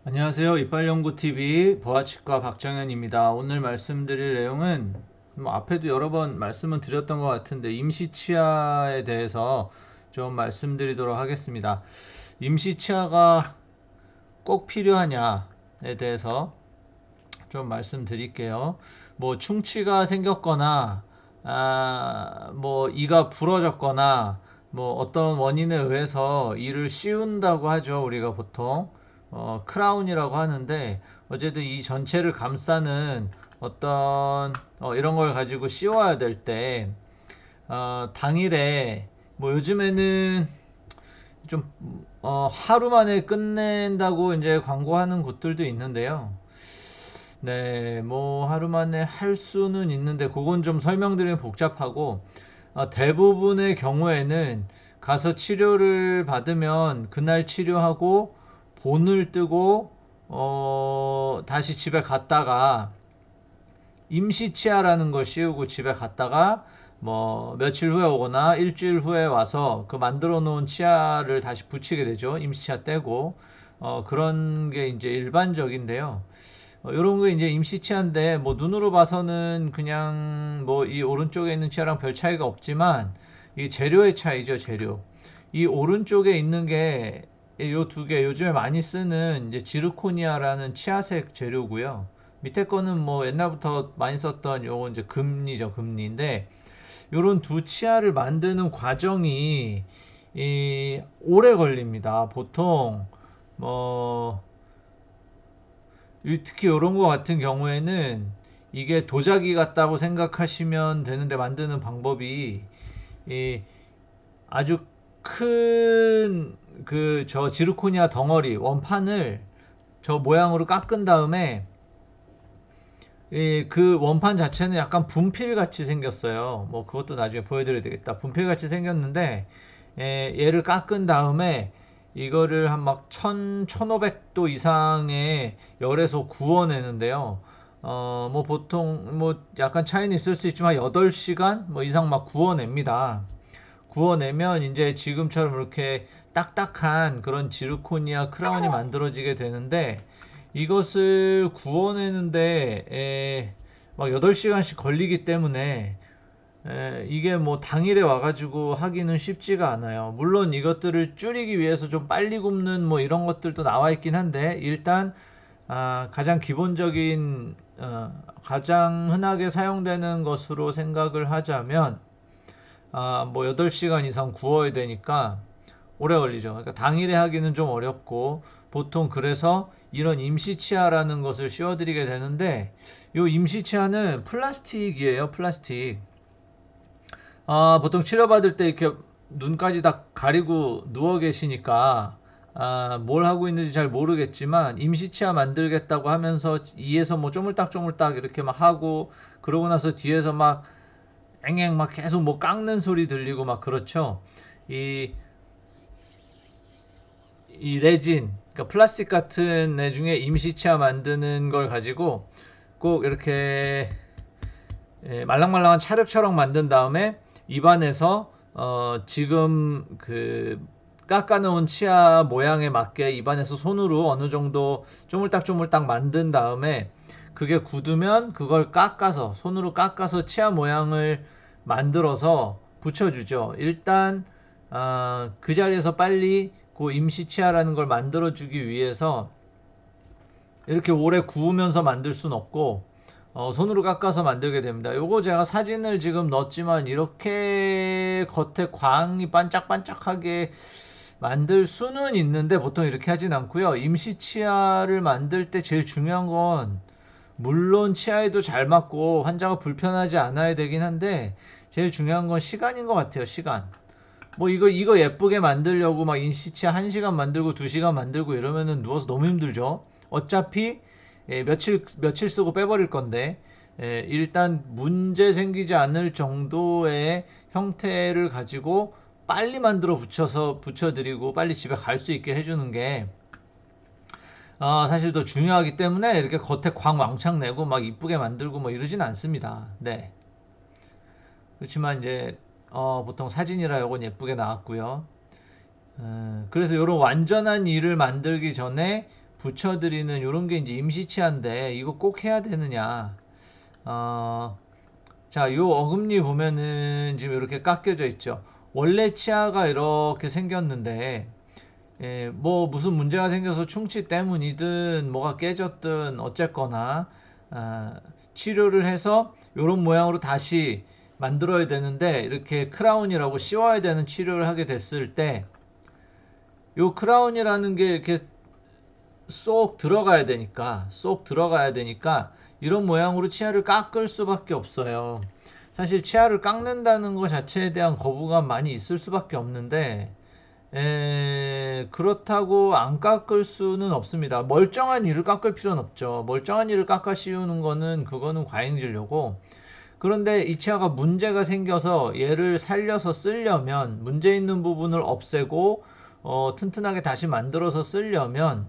안녕하세요. 이빨연구TV 보아치과 박정현입니다. 오늘 말씀드릴 내용은 앞에도 여러 번 말씀을 드렸던 것 같은데 임시치아에 대해서 좀 말씀드리도록 하겠습니다. 임시치아가 꼭 필요하냐에 대해서 좀 말씀드릴게요. 뭐 충치가 생겼거나 뭐 이가 부러졌거나 뭐 어떤 원인에 의해서 이를 씌운다고 하죠. 우리가 보통 크라운이라고 하는데 어쨌든 이 전체를 감싸는 어떤 이런 걸 가지고 씌워야 될 때 당일에 뭐 요즘에는 좀 하루 만에 끝낸다고 이제 광고하는 곳들도 있는데요. 네, 뭐 하루 만에 할 수는 있는데 그건 좀 설명드리면 복잡하고 대부분의 경우에는 가서 치료를 받으면 그날 치료하고 본을 뜨고 다시 집에 갔다가 임시치아라는 걸 씌우고 집에 갔다가 뭐 며칠 후에 오거나 일주일 후에 와서 그 만들어 놓은 치아를 다시 붙이게 되죠. 임시치아 떼고 그런 게 이제 일반적인데요. 요런 거 이제 임시치아인데 뭐 눈으로 봐서는 그냥 뭐 이 오른쪽에 있는 치아랑 별 차이가 없지만 이 재료의 차이죠, 재료. 이 오른쪽에 있는 게 요 두 개 요즘에 많이 쓰는 이제 지르코니아라는 치아색 재료고요. 밑에 거는 뭐 옛날부터 많이 썼던 요거 이제 금리죠, 금리인데 요런 두 치아를 만드는 과정이 오래 걸립니다. 보통 뭐 특히 이런 거 같은 경우에는 이게 도자기 같다고 생각하시면 되는데 만드는 방법이 이 아주 큰 그 저 지르코니아 덩어리 원판을 저 모양으로 깎은 다음에 그 원판 자체는 약간 분필 같이 생겼어요. 뭐 그것도 나중에 보여드려야 되겠다. 분필 같이 생겼는데 얘를 깎은 다음에 이거를 한 막 1500도 이상의 열에서 구워내는데요. 뭐 보통 뭐 약간 차이는 있을 수 있지만 8시간 뭐 이상 막 구워냅니다. 구워내면 이제 지금처럼 이렇게 딱딱한 그런 지르코니아 크라운이 만들어지게 되는데 이것을 구워내는데 막 8시간씩 걸리기 때문에 이게 뭐 당일에 와가지고 하기는 쉽지가 않아요. 물론 이것들을 줄이기 위해서 좀 빨리 굽는 뭐 이런 것들도 나와 있긴 한데 일단 가장 기본적인 가장 흔하게 사용되는 것으로 생각을 하자면 뭐 8시간 이상 구워야 되니까 오래 걸리죠. 그러니까 당일에 하기는 좀 어렵고 보통 그래서 이런 임시치아라는 것을 씌워드리게 되는데 이 임시치아는 플라스틱이에요. 플라스틱. 보통 치료받을 때 이렇게 눈까지 다 가리고 누워 계시니까 뭘 하고 있는지 잘 모르겠지만 임시치아 만들겠다고 하면서 이에서 뭐 쪼물딱쪼물딱 이렇게 막 하고 그러고 나서 뒤에서 막 앵앵 막 계속 뭐 깎는 소리 들리고 막 그렇죠. 이, 이 레진, 그러니까 플라스틱 같은 애 중에 임시치아 만드는 걸 가지고 꼭 이렇게 말랑말랑한 찰흙처럼 만든 다음에 입안에서 지금 그 깎아놓은 치아 모양에 맞게 입안에서 손으로 어느 정도 쪼물딱쪼물딱 만든 다음에 그게 굳으면 그걸 깎아서 손으로 깎아서 치아 모양을 만들어서 붙여주죠. 일단 그 자리에서 빨리 그 임시 치아라는 걸 만들어주기 위해서 이렇게 오래 구우면서 만들 순 없고 손으로 깎아서 만들게 됩니다. 요거 제가 사진을 지금 넣었지만 이렇게 겉에 광이 반짝반짝하게 만들 수는 있는데 보통 이렇게 하진 않고요. 임시 치아를 만들 때 제일 중요한 건 물론 치아에도 잘 맞고 환자가 불편하지 않아야 되긴 한데 제일 중요한 건 시간인 것 같아요. 시간. 뭐 이거 예쁘게 만들려고 막 인시치 1시간 만들고 2시간 만들고 이러면은 누워서 너무 힘들죠. 어차피 며칠 쓰고 빼버릴 건데 일단 문제 생기지 않을 정도의 형태를 가지고 빨리 만들어 붙여서 붙여드리고 빨리 집에 갈 수 있게 해주는 게 사실 더 중요하기 때문에 이렇게 겉에 광 왕창 내고 막 이쁘게 만들고 뭐 이러진 않습니다. 네. 그렇지만 이제 보통 사진이라 요건 예쁘게 나왔고요. 그래서 이런 완전한 일을 만들기 전에 붙여드리는 요런 게 이제 임시 치아인데 이거 꼭 해야 되느냐. 자, 요 어금니 보면은 지금 이렇게 깎여져 있죠. 원래 치아가 이렇게 생겼는데 뭐 무슨 문제가 생겨서 충치 때문이든 뭐가 깨졌든 어쨌거나 치료를 해서 요런 모양으로 다시 만들어야 되는데 이렇게 크라운이라고 씌워야 되는 치료를 하게 됐을 때 요 크라운이라는 게 이렇게 쏙 들어가야 되니까 이런 모양으로 치아를 깎을 수밖에 없어요. 사실 치아를 깎는다는 것 자체에 대한 거부감 많이 있을 수밖에 없는데 그렇다고 안 깎을 수는 없습니다. 멀쩡한 이를 깎을 필요는 없죠. 멀쩡한 이를 깎아 씌우는 거는 그거는 과잉진료고, 그런데 이 치아가 문제가 생겨서 얘를 살려서 쓰려면 문제 있는 부분을 없애고 튼튼하게 다시 만들어서 쓰려면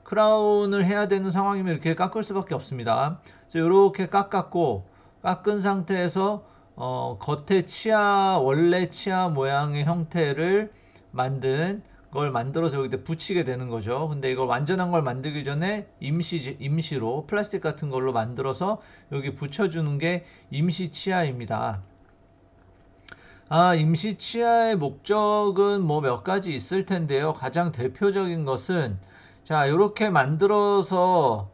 크라운을 해야 되는 상황이면 이렇게 깎을 수밖에 없습니다. 그래서 이렇게 깎은 상태에서 겉에 치아 원래 치아 모양의 형태를 만든 걸 만들어서 여기다 붙이게 되는 거죠. 근데 이걸 완전한 걸 만들기 전에 임시로 플라스틱 같은 걸로 만들어서 여기 붙여주는 게 임시 치아입니다. 임시 치아의 목적은 뭐 몇 가지 있을 텐데요. 가장 대표적인 것은 자, 이렇게 만들어서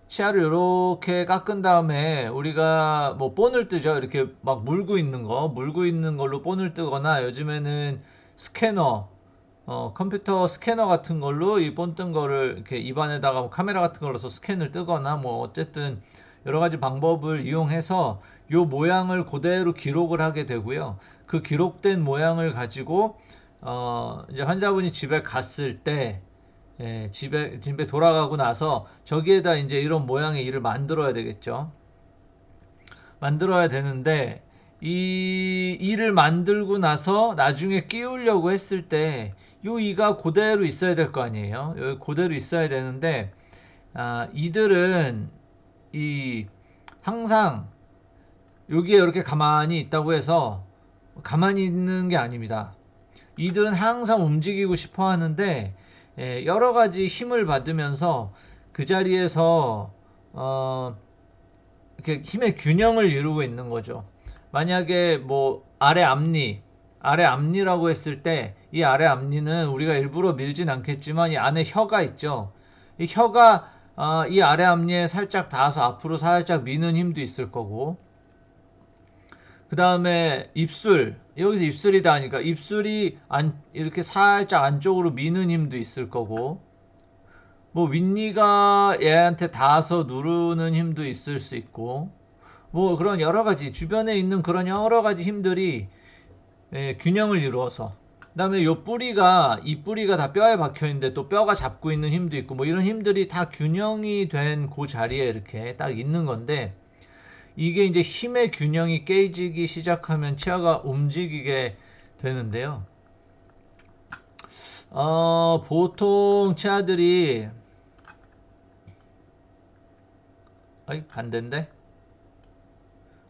치아를 이렇게 깎은 다음에 우리가 뭐 본을 뜨죠. 이렇게 막 물고 있는 걸로 본을 뜨거나 요즘에는 스캐너, 컴퓨터 스캐너 같은 걸로 이 본 뜬 거를 이렇게 입안에다가 뭐 카메라 같은 걸로서 스캔을 뜨거나 뭐 어쨌든 여러 가지 방법을 이용해서 요 모양을 그대로 기록을 하게 되고요. 그 기록된 모양을 가지고 이제 환자분이 집에 갔을 때 집에 돌아가고 나서 저기에다 이제 이런 모양의 이를 만들어야 되겠죠. 만들어야 되는데 이 이를 만들고 나서 나중에 끼우려고 했을 때 요 이가 그대로 있어야 될 거 아니에요. 여기 그대로 있어야 되는데 이들은 이 항상 여기에 이렇게 가만히 있다고 해서 가만히 있는 게 아닙니다. 이들은 항상 움직이고 싶어 하는데 여러 가지 힘을 받으면서 그 자리에서 이렇게 힘의 균형을 이루고 있는 거죠. 만약에 뭐 아래 앞니라고 했을 때 이 아래 앞니는 우리가 일부러 밀진 않겠지만 이 안에 혀가 있죠. 이 혀가 이 아래 앞니에 살짝 닿아서 앞으로 살짝 미는 힘도 있을 거고, 그 다음에 입술, 여기서 입술이다 하니까 입술이 이렇게 살짝 안쪽으로 미는 힘도 있을 거고, 뭐 윗니가 얘한테 닿아서 누르는 힘도 있을 수 있고, 뭐 그런 여러 가지 주변에 있는 그런 여러 가지 힘들이 균형을 이루어서, 그 다음에 이 뿌리가 다 뼈에 박혀 있는데 또 뼈가 잡고 있는 힘도 있고, 뭐 이런 힘들이 다 균형이 된 그 자리에 이렇게 딱 있는 건데, 이게 이제 힘의 균형이 깨지기 시작하면 치아가 움직이게 되는데요. 보통 치아들이 반대인데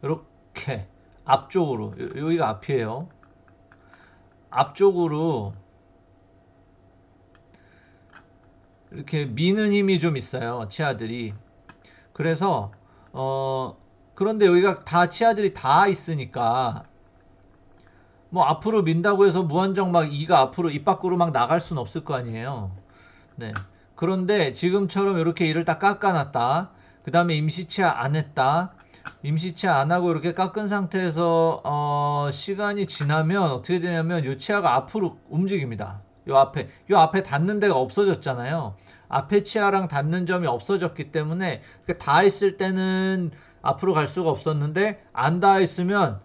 이렇게 앞쪽으로, 여기가 앞이에요. 앞쪽으로 이렇게 미는 힘이 좀 있어요, 치아들이. 그래서 그런데 여기가 다 치아들이 다 있으니까 뭐 앞으로 민다고 해서 무한정 막 이가 앞으로 입 밖으로 막 나갈 수는 없을 거 아니에요. 네. 그런데 지금처럼 이렇게 이를 딱 깎아놨다. 그 다음에 임시치아 안 했다. 임시치아 안 하고 이렇게 깎은 상태에서 시간이 지나면 어떻게 되냐면 이 치아가 앞으로 움직입니다. 요 앞에 닿는 데가 없어졌잖아요. 앞에 치아랑 닿는 점이 없어졌기 때문에 닿아 있을 때는 앞으로 갈 수가 없었는데 안 닿아 있으면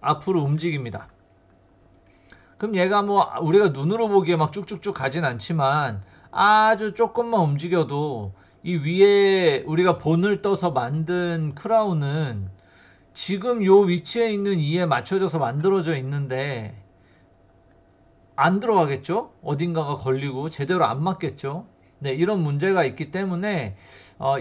앞으로 움직입니다. 그럼 얘가 뭐 우리가 눈으로 보기에 막 쭉쭉쭉 가진 않지만 아주 조금만 움직여도 이 위에 우리가 본을 떠서 만든 크라운은 지금 요 위치에 있는 이에 맞춰져서 만들어져 있는데 안 들어가겠죠? 어딘가가 걸리고 제대로 안 맞겠죠? 네, 이런 문제가 있기 때문에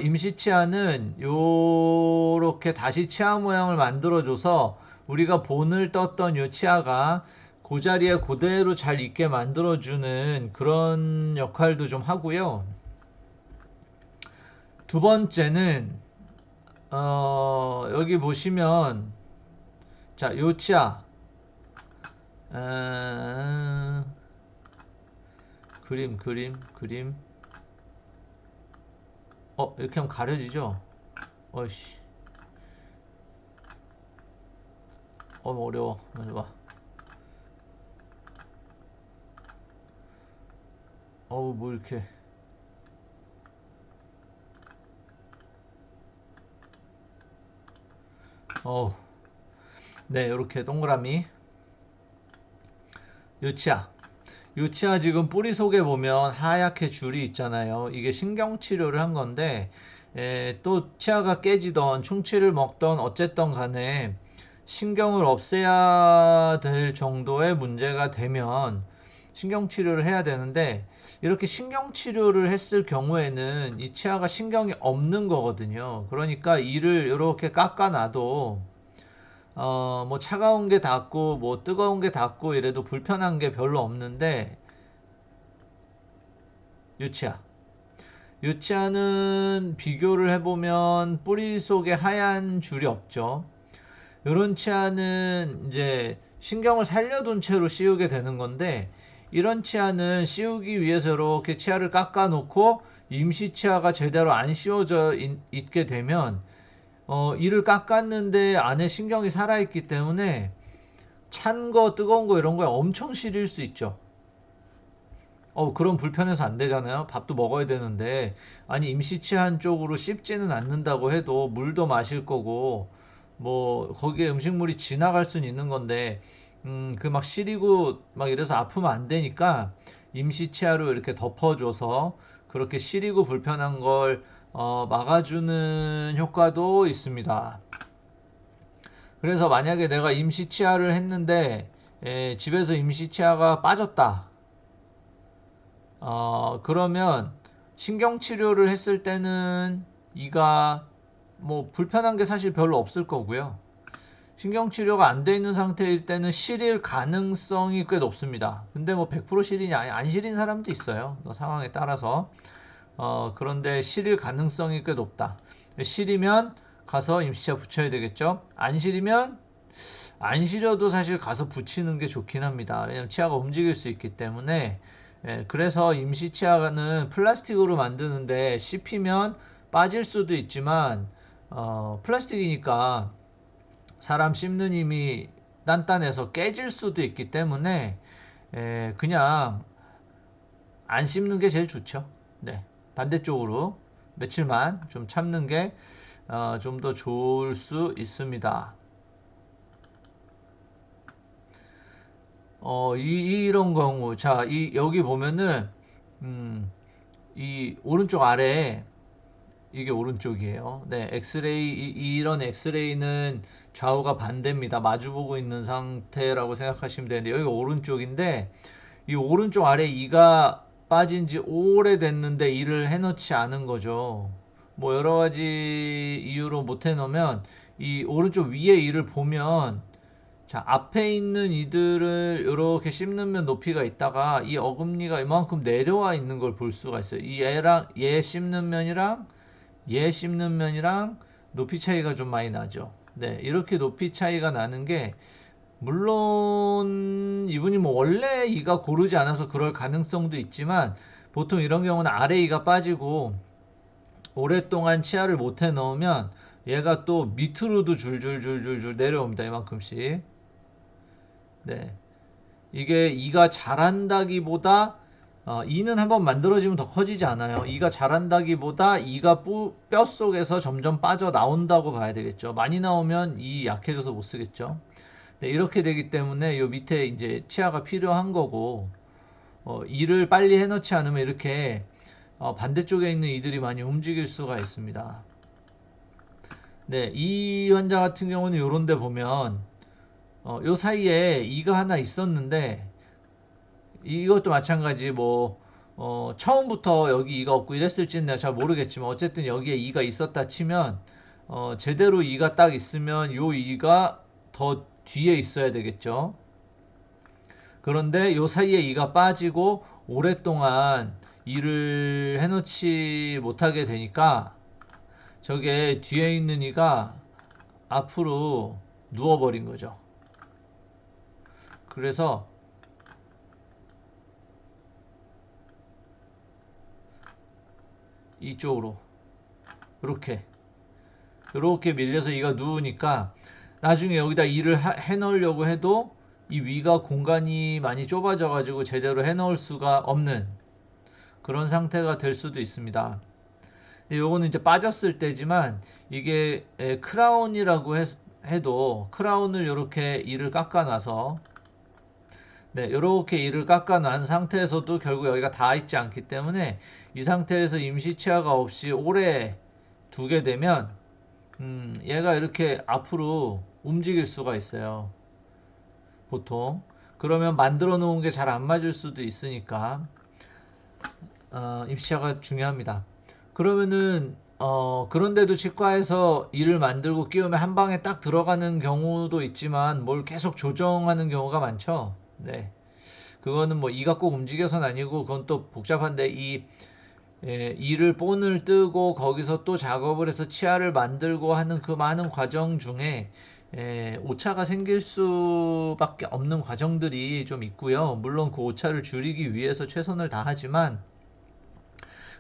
임시 치아는 요렇게 다시 치아 모양을 만들어줘서 우리가 본을 떴던 요 치아가 그 자리에 그대로 잘 있게 만들어주는 그런 역할도 좀 하고요. 두 번째는 여기 보시면 자, 요 치아 그림 이렇게 하면 가려지죠? 어이씨 어려워. 봐. 뭐 이렇게 네, 이렇게 동그라미 요치아 지금 뿌리 속에 보면 하얗게 줄이 있잖아요. 이게 신경치료를 한 건데 또 치아가 깨지던 충치를 먹던 어쨌든 간에 신경을 없애야 될 정도의 문제가 되면 신경치료를 해야 되는데 이렇게 신경치료를 했을 경우에는 이 치아가 신경이 없는 거거든요. 그러니까 이를 이렇게 깎아놔도 뭐 차가운 게 닿고 뭐 뜨거운 게 닿고 이래도 불편한 게 별로 없는데 유치아는 비교를 해보면 뿌리 속에 하얀 줄이 없죠. 이런 치아는 이제 신경을 살려둔 채로 씌우게 되는 건데 이런 치아는 씌우기 위해서 이렇게 치아를 깎아 놓고 임시 치아가 제대로 안 씌워져 있게 되면 이를 깎았는데 안에 신경이 살아있기 때문에 찬 거, 뜨거운 거 이런 거에 엄청 시릴 수 있죠. 그럼 불편해서 안 되잖아요. 밥도 먹어야 되는데. 아니, 임시치한 쪽으로 씹지는 않는다고 해도 물도 마실 거고, 뭐, 거기에 음식물이 지나갈 수는 있는 건데, 그 막 시리고 막 이래서 아프면 안 되니까 임시치아로 이렇게 덮어줘서 그렇게 시리고 불편한 걸 막아주는 효과도 있습니다. 그래서 만약에 내가 임시치아를 했는데 집에서 임시치아가 빠졌다. 그러면 신경치료를 했을 때는 이가 뭐 불편한 게 사실 별로 없을 거고요. 신경치료가 안 돼 있는 상태일 때는 시릴 가능성이 꽤 높습니다. 근데 뭐 100% 시리냐 안 시린 사람도 있어요. 상황에 따라서. 그런데 시릴 가능성이 꽤 높다. 시리면 가서 임시치아 붙여야 되겠죠. 안 시리면 안 시려도 사실 가서 붙이는 게 좋긴 합니다. 왜냐면 치아가 움직일 수 있기 때문에. 그래서 임시 치아는 플라스틱으로 만드는데 씹히면 빠질 수도 있지만 플라스틱이니까 사람 씹는 힘이 단단해서 깨질 수도 있기 때문에 그냥 안 씹는 게 제일 좋죠. 네, 반대쪽으로 며칠만 좀 참는 게 좀 더 좋을 수 있습니다. 이런 경우, 자, 여기 보면은, 이 오른쪽 아래에, 이게 오른쪽이에요. 네, 엑스레이, 이런 엑스레이는 좌우가 반대입니다. 마주보고 있는 상태라고 생각하시면 되는데, 여기가 오른쪽인데, 이 오른쪽 아래 이가 빠진 지 오래됐는데 이를 해놓지 않은 거죠. 뭐 여러 가지 이유로 못 해놓으면, 이 오른쪽 위에 이를 보면, 자, 앞에 있는 이들을 이렇게 씹는 높이가 있다가 이 어금니가 이만큼 내려와 있는 걸 볼 수가 있어요. 이 얘랑 얘 씹는 면이랑 얘 씹는 면이랑 높이 차이가 좀 많이 나죠. 네, 이렇게 높이 차이가 나는 게 물론 이분이 뭐 원래 이가 고르지 않아서 그럴 가능성도 있지만 보통 이런 경우는 아래 이가 빠지고 오랫동안 치아를 못 해 넣으면 얘가 또 밑으로도 줄줄줄줄줄 내려옵니다. 이만큼씩. 네. 이게 이가 자란다기보다 이는 한번 만들어지면 더 커지지 않아요. 이가 자란다기보다 이가 뼈 속에서 점점 빠져 나온다고 봐야 되겠죠. 많이 나오면 이 약해져서 못 쓰겠죠. 네, 이렇게 되기 때문에 요 밑에 이제 치아가 필요한 거고 이를 빨리 해놓지 않으면 이렇게 반대쪽에 있는 이들이 많이 움직일 수가 있습니다. 네, 이 환자 같은 경우는 요런 데 보면 요 사이에 이가 하나 있었는데 이것도 마찬가지 뭐 처음부터 여기 이가 없고 이랬을지는 내가 잘 모르겠지만 어쨌든 여기에 이가 있었다 치면 제대로 이가 딱 있으면 요 이가 더 뒤에 있어야 되겠죠. 그런데 요 사이에 이가 빠지고 오랫동안 일을 해놓지 못하게 되니까 저게 뒤에 있는 이가 앞으로 누워버린 거죠. 그래서 이쪽으로 이렇게 밀려서 이가 누우니까 나중에 여기다 일을 해 넣으려고 해도 이 위가 공간이 많이 좁아져 가지고 제대로 해 넣을 수가 없는 그런 상태가 될 수도 있습니다. 요거는 이제 빠졌을 때지만 이게 크라운이라고 해도 크라운을 이렇게 이를 깎아 놔서 이렇게 이를 깎아 놓은 상태에서도 결국 여기가 닿아 있지 않기 때문에 이 상태에서 임시 치아가 없이 오래 두게 되면 얘가 이렇게 앞으로 움직일 수가 있어요. 보통 그러면 만들어 놓은 게 잘 안 맞을 수도 있으니까 임시 치아가 중요합니다. 그러면은 그런데도 치과에서 이를 만들고 끼우면 한 방에 딱 들어가는 경우도 있지만 뭘 계속 조정하는 경우가 많죠. 네. 그거는 뭐 이가 꼭 움직여서는 아니고 그건 또 복잡한데 이를 본을 뜨고 거기서 또 작업을 해서 치아를 만들고 하는 그 많은 과정 중에 오차가 생길 수밖에 없는 과정들이 좀 있고요. 물론 그 오차를 줄이기 위해서 최선을 다하지만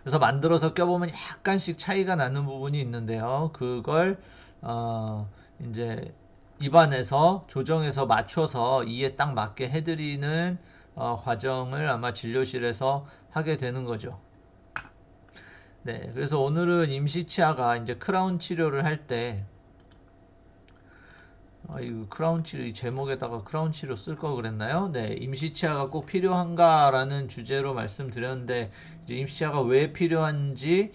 그래서 만들어서 껴보면 약간씩 차이가 나는 부분이 있는데요. 그걸 이제 입안에서 조정해서 맞춰서 이에 딱 맞게 해드리는 과정을 아마 진료실에서 하게 되는 거죠. 네, 그래서 오늘은 임시치아가 이제 크라운 치료를 할 때, 이 크라운 치료, 이 제목에다가 크라운 치료 쓸 거 그랬나요? 네, 임시치아가 꼭 필요한가라는 주제로 말씀드렸는데, 이제 임시치아가 왜 필요한지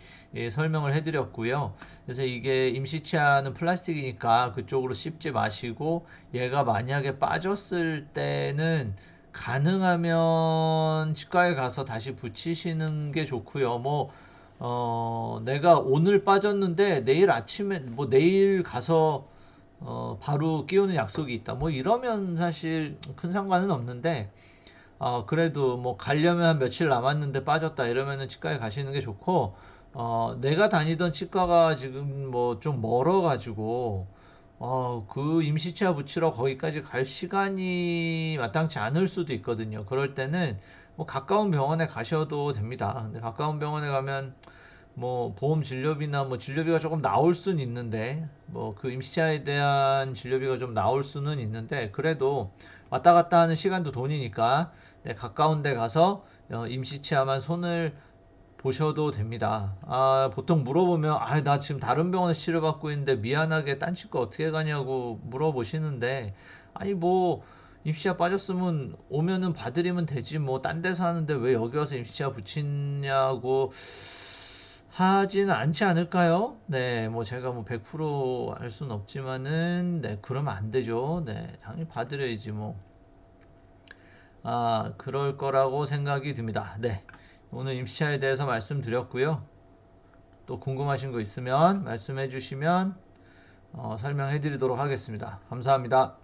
설명을 해드렸고요. 그래서 이게 임시치아는 플라스틱이니까 그쪽으로 씹지 마시고, 얘가 만약에 빠졌을 때는 가능하면 치과에 가서 다시 붙이시는 게 좋고요. 내가 오늘 빠졌는데 내일 아침에 뭐 내일 가서 바로 끼우는 약속이 있다. 뭐 이러면 사실 큰 상관은 없는데 그래도 뭐 가려면 한 며칠 남았는데 빠졌다 이러면은 치과에 가시는 게 좋고 내가 다니던 치과가 지금 뭐 좀 멀어 가지고 그 임시치아 붙이러 거기까지 갈 시간이 마땅치 않을 수도 있거든요. 그럴 때는 뭐 가까운 병원에 가셔도 됩니다. 근데 가까운 병원에 가면 뭐 보험 진료비나 뭐 진료비가 조금 나올 수는 있는데 뭐 그 임시차에 대한 진료비가 좀 나올 수는 있는데 그래도 왔다 갔다 하는 시간도 돈이니까 가까운 데 가서 임시치아만 손을 보셔도 됩니다. 보통 물어보면 나 지금 다른 병원에서 치료받고 있는데 미안하게 딴 치과 어떻게 가냐고 물어보시는데 아니 뭐 임시치아 빠졌으면 오면은 봐드리면 되지 뭐 딴 데서 하는데 왜 여기 와서 임시치아 붙이냐고 하지는 않지 않을까요? 네, 뭐 제가 뭐 100%할 수는 없지만은 네, 그러면 안 되죠. 네, 당연히 봐드려야지 뭐. 그럴 거라고 생각이 듭니다. 네, 오늘 임시차에 대해서 말씀드렸고요. 또 궁금하신 거 있으면 말씀해 주시면 설명해 드리도록 하겠습니다. 감사합니다.